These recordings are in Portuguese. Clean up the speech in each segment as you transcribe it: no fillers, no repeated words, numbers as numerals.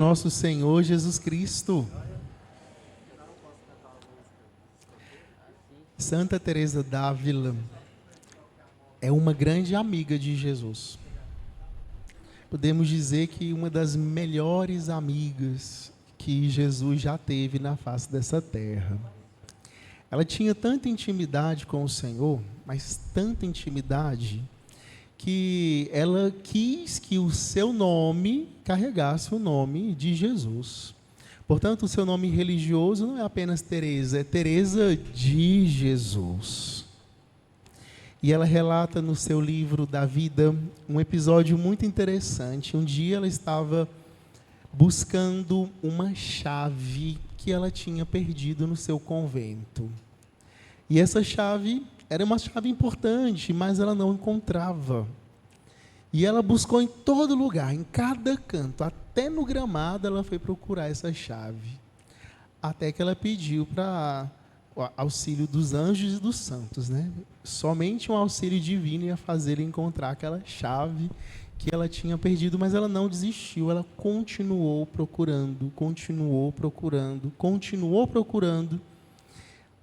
Nosso Senhor Jesus Cristo. Santa Teresa d'Ávila é uma grande amiga de Jesus. Podemos dizer que uma das melhores amigas que Jesus já teve na face dessa terra. Ela tinha tanta intimidade com o Senhor, mas tanta intimidade, que ela quis que o seu nome carregasse o nome de Jesus. Portanto, o seu nome religioso não é apenas Teresa, é Teresa de Jesus. E ela relata no seu livro da vida um episódio muito interessante. Um dia ela estava buscando uma chave que ela tinha perdido no seu convento. E essa chave era uma chave importante, mas ela não encontrava. E ela buscou em todo lugar, em cada canto, até no gramado ela foi procurar essa chave. Até que ela pediu para o auxílio dos anjos e dos santos, né? Somente um auxílio divino ia fazer ele encontrar aquela chave que ela tinha perdido, mas ela não desistiu, ela continuou procurando,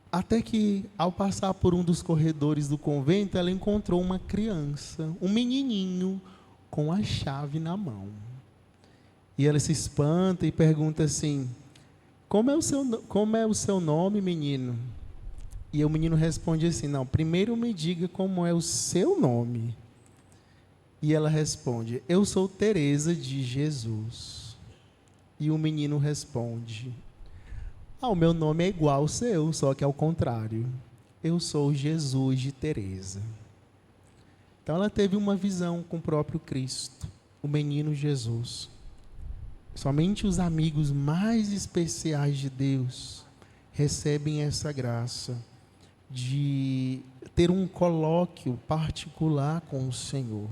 até que, ao passar por um dos corredores do convento, ela encontrou uma criança, um menininho, com a chave na mão. E ela se espanta e pergunta assim: como é o seu nome, menino? E o menino responde assim: não, primeiro me diga como é o seu nome. E ela responde: eu sou Teresa de Jesus. E o menino responde: o meu nome é igual ao seu, só que ao contrário. Eu sou Jesus de Teresa. Então ela teve uma visão com o próprio Cristo, o menino Jesus. Somente os amigos mais especiais de Deus recebem essa graça de ter um colóquio particular com o Senhor.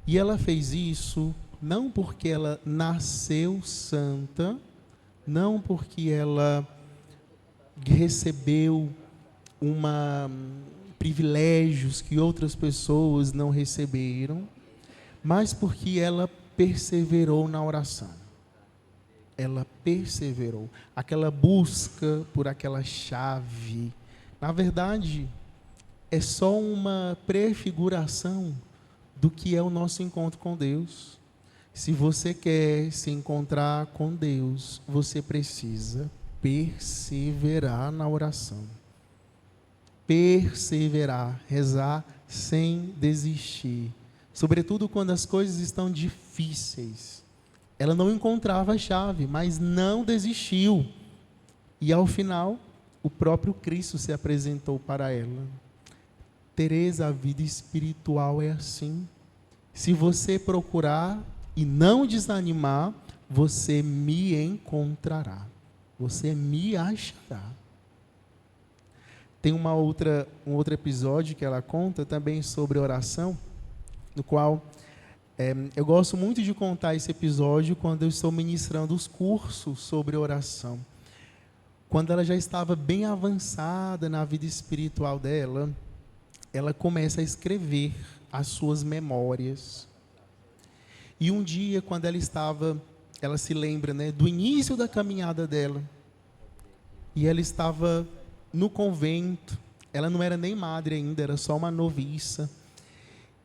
E ela fez isso não porque ela nasceu santa, não porque ela recebeu privilégios que outras pessoas não receberam, mas porque ela perseverou na oração. Ela perseverou. Aquela busca por aquela chave, na verdade, é só uma prefiguração do que é o nosso encontro com Deus. Se você quer se encontrar com Deus, você precisa perseverar na oração. Perseverar, rezar sem desistir. Sobretudo quando as coisas estão difíceis. Ela não encontrava a chave, mas não desistiu. E ao final, o próprio Cristo se apresentou para ela. Teresa, a vida espiritual é assim. Se você procurar e não desanimar, você me encontrará. Você me achará. Tem um outro episódio que ela conta também sobre oração, no qual eu gosto muito de contar esse episódio quando eu estou ministrando os cursos sobre oração. Quando ela já estava bem avançada na vida espiritual dela, ela começa a escrever as suas memórias. E um dia, quando ela se lembra, né, do início da caminhada dela, e ela estava no convento, ela não era nem madre ainda, era só uma noviça,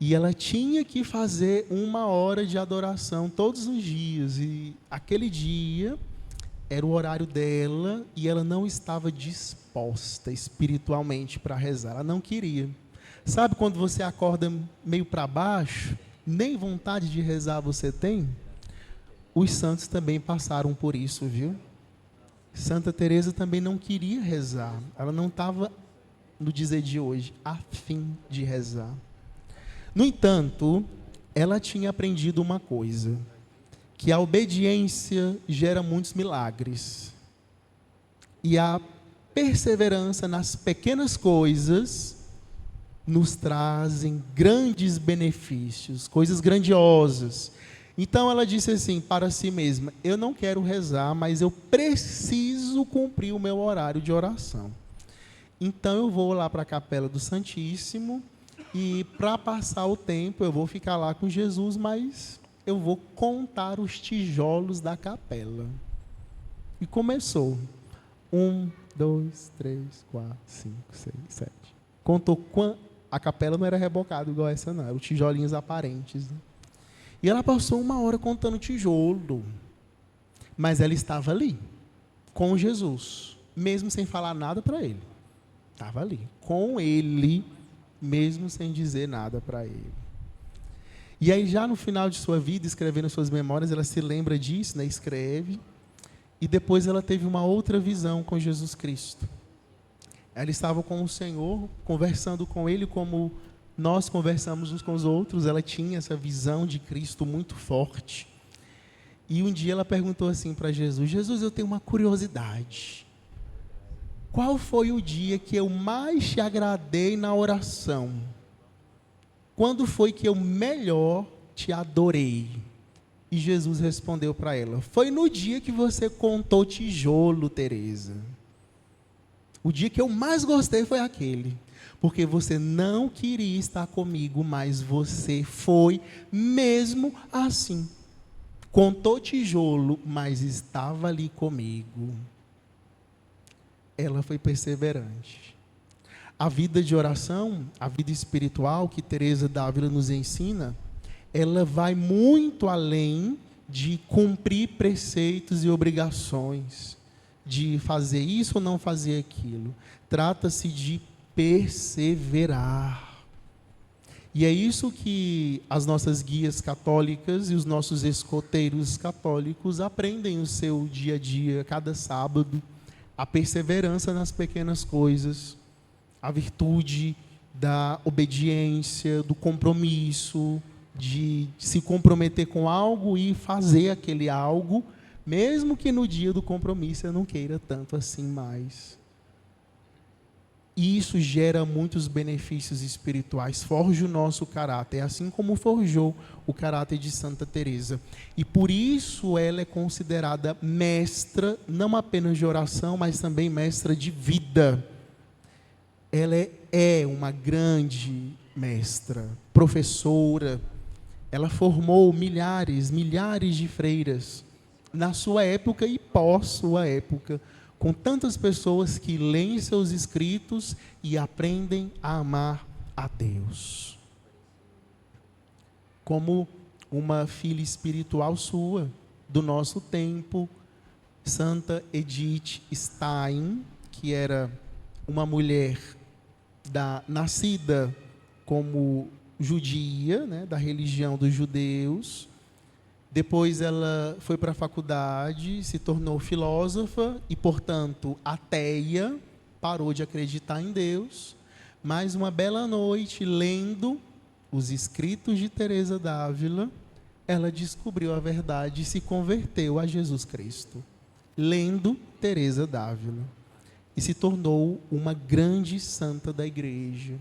e ela tinha que fazer 1 hora de adoração todos os dias, e aquele dia era o horário dela, e ela não estava disposta espiritualmente para rezar, ela não queria. Sabe quando você acorda meio para baixo, nem vontade de rezar você tem? Os santos também passaram por isso, viu? Santa Teresa também não queria rezar. Ela não estava, no dizer de hoje, a fim de rezar. No entanto, ela tinha aprendido uma coisa, que a obediência gera muitos milagres. E a perseverança nas pequenas coisas nos trazem grandes benefícios, coisas grandiosas. Então ela disse assim para si mesma: eu não quero rezar, mas eu preciso cumprir o meu horário de oração. Então eu vou lá para a Capela do Santíssimo e para passar o tempo eu vou ficar lá com Jesus, mas eu vou contar os tijolos da capela. E começou. 1, 2, 3, 4, 5, 6, 7. Contou a capela não era rebocada igual essa, não. Eram tijolinhos aparentes. Né? E ela passou 1 hora contando tijolo. Mas ela estava ali, com Jesus, mesmo sem falar nada para ele. Estava ali, com ele, mesmo sem dizer nada para ele. E aí, já no final de sua vida, escrevendo suas memórias, ela se lembra disso, né? Escreve. E depois ela teve uma outra visão com Jesus Cristo. Ela estava com o Senhor, conversando com Ele como nós conversamos uns com os outros. Ela tinha essa visão de Cristo muito forte. E um dia ela perguntou assim para Jesus: Jesus, eu tenho uma curiosidade. Qual foi o dia que eu mais te agradei na oração? Quando foi que eu melhor te adorei? E Jesus respondeu para ela: foi no dia que você contou tijolo, Teresa. O dia que eu mais gostei foi aquele. Porque você não queria estar comigo, mas você foi mesmo assim. Contou tijolo, mas estava ali comigo. Ela foi perseverante. A vida de oração, a vida espiritual que Teresa d'Ávila nos ensina, ela vai muito além de cumprir preceitos e obrigações, de fazer isso ou não fazer aquilo. Trata-se de perseverar. E é isso que as nossas guias católicas e os nossos escoteiros católicos aprendem no seu dia a dia, cada sábado, a perseverança nas pequenas coisas, a virtude da obediência, do compromisso, de se comprometer com algo e fazer aquele algo, mesmo que no dia do compromisso eu não queira tanto assim mais. E isso gera muitos benefícios espirituais, forja o nosso caráter, assim como forjou o caráter de Santa Teresa. E por isso ela é considerada mestra, não apenas de oração, mas também mestra de vida. Ela é uma grande mestra, professora. Ela formou milhares de freiras na sua época e pós sua época, com tantas pessoas que leem seus escritos e aprendem a amar a Deus. Como uma filha espiritual sua, do nosso tempo, Santa Edith Stein, que era uma mulher nascida como judia, né, da religião dos judeus. Depois ela foi para a faculdade, se tornou filósofa e, portanto, ateia, parou de acreditar em Deus. Mas uma bela noite, lendo os escritos de Teresa d'Ávila, ela descobriu a verdade e se converteu a Jesus Cristo, lendo Teresa d'Ávila. E se tornou uma grande santa da igreja,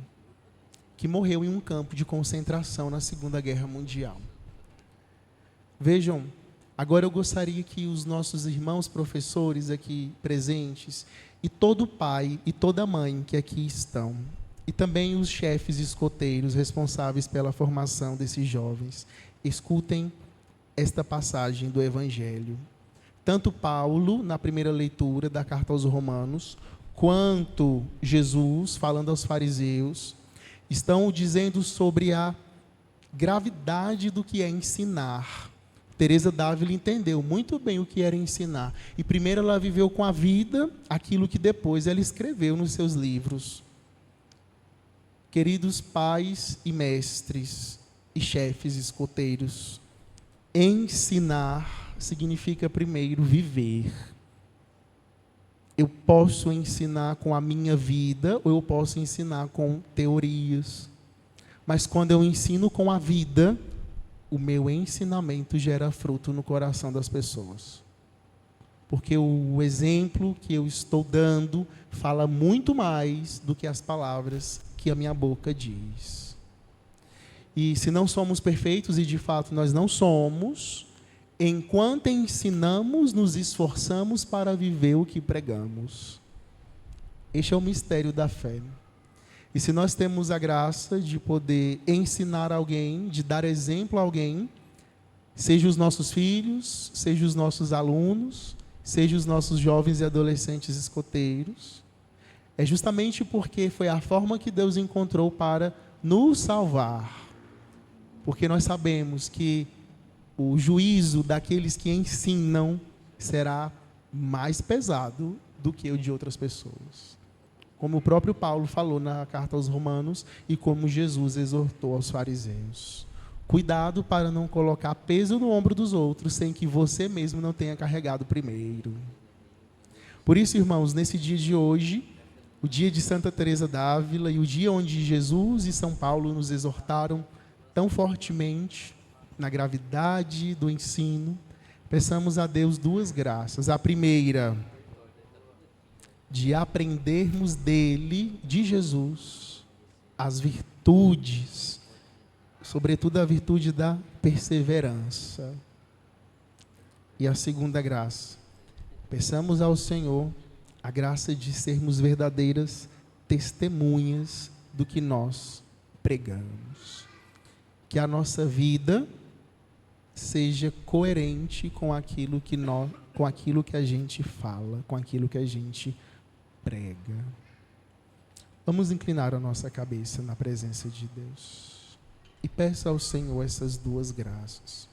que morreu em um campo de concentração na Segunda Guerra Mundial. Vejam, agora eu gostaria que os nossos irmãos professores aqui presentes, e todo pai e toda mãe que aqui estão, e também os chefes escoteiros responsáveis pela formação desses jovens, escutem esta passagem do Evangelho. Tanto Paulo, na primeira leitura da carta aos Romanos, quanto Jesus, falando aos fariseus, estão dizendo sobre a gravidade do que é ensinar. Teresa d'Ávila entendeu muito bem o que era ensinar. E primeiro ela viveu com a vida aquilo que depois ela escreveu nos seus livros. Queridos pais e mestres e chefes escoteiros, ensinar significa primeiro viver. Eu posso ensinar com a minha vida ou eu posso ensinar com teorias. Mas quando eu ensino com a vida, o meu ensinamento gera fruto no coração das pessoas. Porque o exemplo que eu estou dando fala muito mais do que as palavras que a minha boca diz. E se não somos perfeitos, e de fato nós não somos, enquanto ensinamos, nos esforçamos para viver o que pregamos. Este é o mistério da fé. E se nós temos a graça de poder ensinar alguém, de dar exemplo a alguém, Seja os nossos filhos, seja os nossos alunos, seja os nossos jovens e adolescentes escoteiros. É justamente porque foi a forma que Deus encontrou para nos salvar. Porque nós sabemos que o juízo daqueles que ensinam será mais pesado do que o de outras pessoas. Como o próprio Paulo falou na carta aos Romanos e como Jesus exortou aos fariseus. Cuidado para não colocar peso no ombro dos outros sem que você mesmo não tenha carregado primeiro. Por isso, irmãos, nesse dia de hoje, o dia de Santa Teresa d'Ávila e o dia onde Jesus e São Paulo nos exortaram tão fortemente na gravidade do ensino, peçamos a Deus duas graças. A primeira, de aprendermos dele, de Jesus, as virtudes, sobretudo a virtude da perseverança. E a segunda graça, peçamos ao Senhor a graça de sermos verdadeiras testemunhas do que nós pregamos. Que a nossa vida seja coerente com aquilo que a gente fala, com aquilo que a gente prega. Vamos inclinar a nossa cabeça na presença de Deus e peça ao Senhor essas duas graças.